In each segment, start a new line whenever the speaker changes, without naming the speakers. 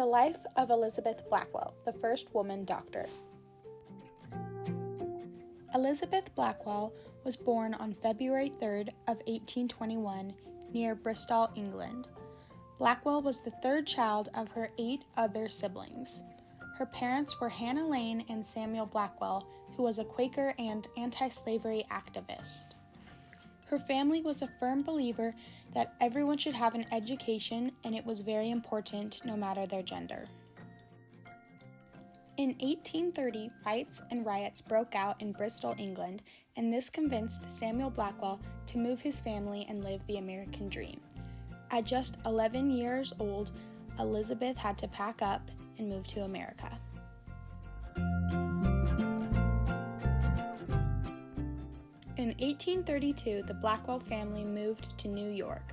The life of Elizabeth Blackwell, the first woman doctor. Elizabeth Blackwell was born on February 3rd of 1821 near Bristol, England. Blackwell was the third child of her 8 other siblings. Her parents were Hannah Lane and Samuel Blackwell, who was a Quaker and anti-slavery activist. Her family was a firm believer that everyone should have an education, and it was very important no matter their gender. In 1830, fights and riots broke out in Bristol, England, and this convinced Samuel Blackwell to move his family and live the American dream. At just 11 years old, Elizabeth had to pack up and move to America. In 1832, the Blackwell family moved to New York.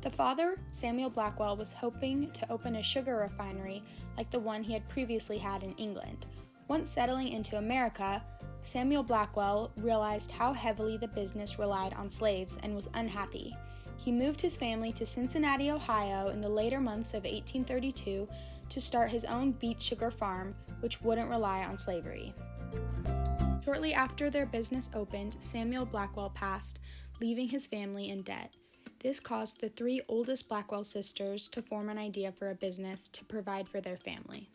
The father, Samuel Blackwell, was hoping to open a sugar refinery like the one he had previously had in England. Once settling into America, Samuel Blackwell realized how heavily the business relied on slaves and was unhappy. He moved his family to Cincinnati, Ohio in the later months of 1832 to start his own beet sugar farm, which wouldn't rely on slavery. Shortly after their business opened, Samuel Blackwell passed, leaving his family in debt. This caused the 3 oldest Blackwell sisters to form an idea for a business to provide for their family.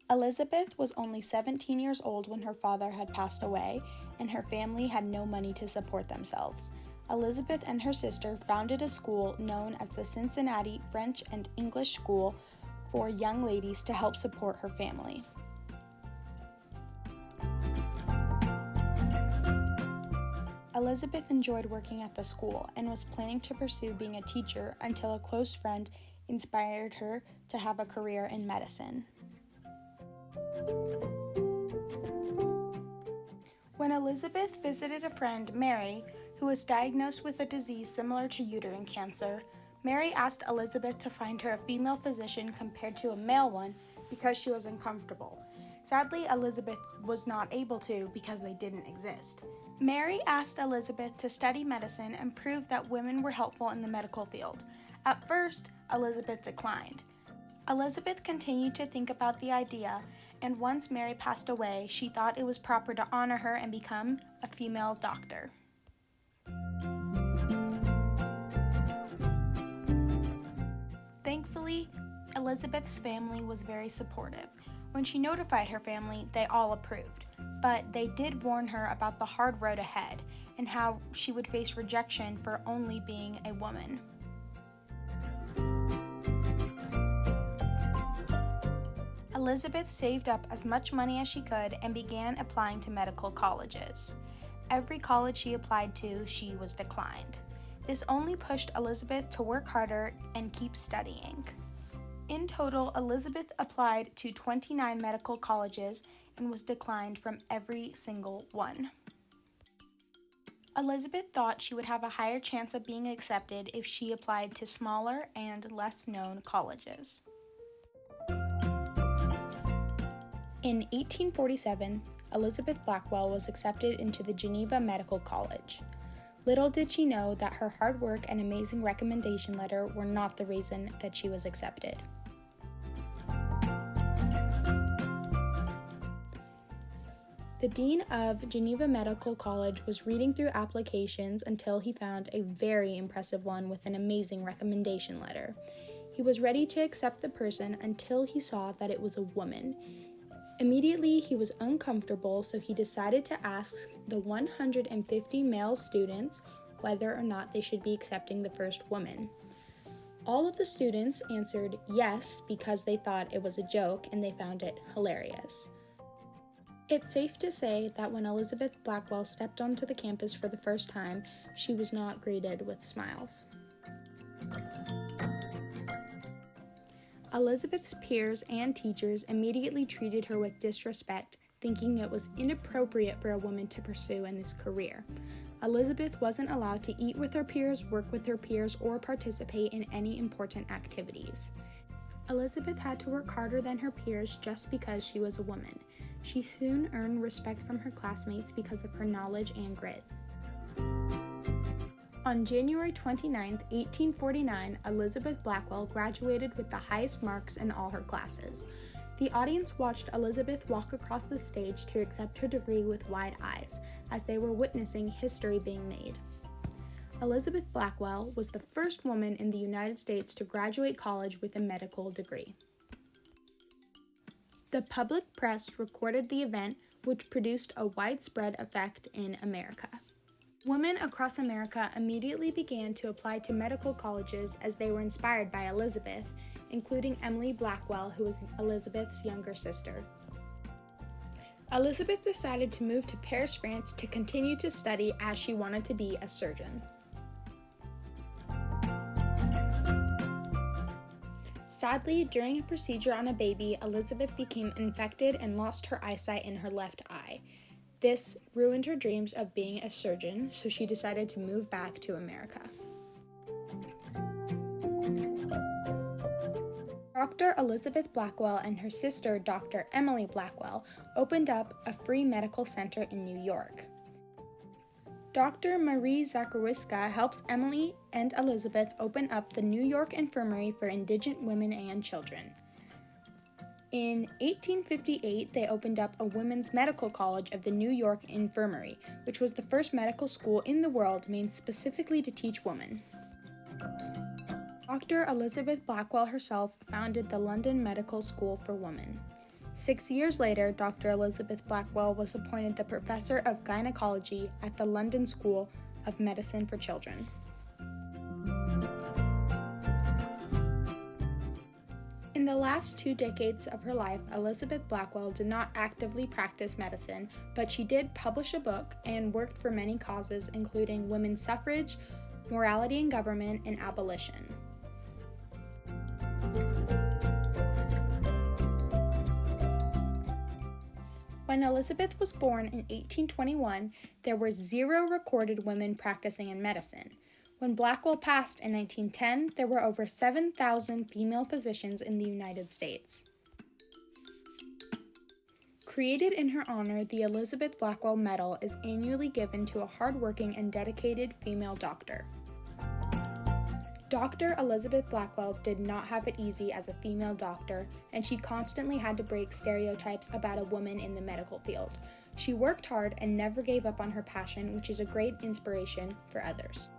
Elizabeth was only 17 years old when her father had passed away, and her family had no money to support themselves. Elizabeth and her sister founded a school known as the Cincinnati French and English School for young ladies to help support her family. Elizabeth enjoyed working at the school and was planning to pursue being a teacher until a close friend inspired her to have a career in medicine. When Elizabeth visited a friend, Mary, who was diagnosed with a disease similar to uterine cancer, Mary asked Elizabeth to find her a female physician compared to a male one because she was uncomfortable. Sadly, Elizabeth was not able to because they didn't exist. Mary asked Elizabeth to study medicine and prove that women were helpful in the medical field. At first, Elizabeth declined. Elizabeth continued to think about the idea, and once Mary passed away, she thought it was proper to honor her and become a female doctor. Thankfully, Elizabeth's family was very supportive. When she notified her family, they all approved, but they did warn her about the hard road ahead and how she would face rejection for only being a woman. Elizabeth saved up as much money as she could and began applying to medical colleges. Every college she applied to, she was declined. This only pushed Elizabeth to work harder and keep studying. In total, Elizabeth applied to 29 medical colleges and was declined from every single one. Elizabeth thought she would have a higher chance of being accepted if she applied to smaller and less-known colleges. In 1847, Elizabeth Blackwell was accepted into the Geneva Medical College. Little did she know that her hard work and amazing recommendation letter were not the reason that she was accepted. The dean of Geneva Medical College was reading through applications until he found a very impressive one with an amazing recommendation letter. He was ready to accept the person until he saw that it was a woman. Immediately, he was uncomfortable, so he decided to ask the 150 male students whether or not they should be accepting the first woman. All of the students answered yes because they thought it was a joke and they found it hilarious. It's safe to say that when Elizabeth Blackwell stepped onto the campus for the first time, she was not greeted with smiles. Elizabeth's peers and teachers immediately treated her with disrespect, thinking it was inappropriate for a woman to pursue in this career. Elizabeth wasn't allowed to eat with her peers, work with her peers, or participate in any important activities. Elizabeth had to work harder than her peers just because she was a woman. She soon earned respect from her classmates because of her knowledge and grit. On January 29, 1849, Elizabeth Blackwell graduated with the highest marks in all her classes. The audience watched Elizabeth walk across the stage to accept her degree with wide eyes, as they were witnessing history being made. Elizabeth Blackwell was the first woman in the United States to graduate college with a medical degree. The public press recorded the event, which produced a widespread effect in America. Women across America immediately began to apply to medical colleges as they were inspired by Elizabeth, including Emily Blackwell, who was Elizabeth's younger sister. Elizabeth decided to move to Paris, France to continue to study as she wanted to be a surgeon. Sadly, during a procedure on a baby, Elizabeth became infected and lost her eyesight in her left eye. This ruined her dreams of being a surgeon, so she decided to move back to America. Dr. Elizabeth Blackwell and her sister, Dr. Emily Blackwell, opened up a free medical center in New York. Dr. Marie Zakrzewska helped Emily and Elizabeth open up the New York Infirmary for indigent women and children. In 1858, they opened up a women's medical college of the New York Infirmary, which was the first medical school in the world made specifically to teach women. Dr. Elizabeth Blackwell herself founded the London Medical School for Women. 6 years later, Dr. Elizabeth Blackwell was appointed the professor of gynecology at the London School of Medicine for Children. In the last 2 decades of her life, Elizabeth Blackwell did not actively practice medicine, but she did publish a book and worked for many causes, including women's suffrage, morality in government, and abolition. When Elizabeth was born in 1821, there were 0 recorded women practicing in medicine. When Blackwell passed in 1910, there were over 7,000 female physicians in the United States. Created in her honor, the Elizabeth Blackwell Medal is annually given to a hardworking and dedicated female doctor. Dr. Elizabeth Blackwell did not have it easy as a female doctor, and she constantly had to break stereotypes about a woman in the medical field. She worked hard and never gave up on her passion, which is a great inspiration for others.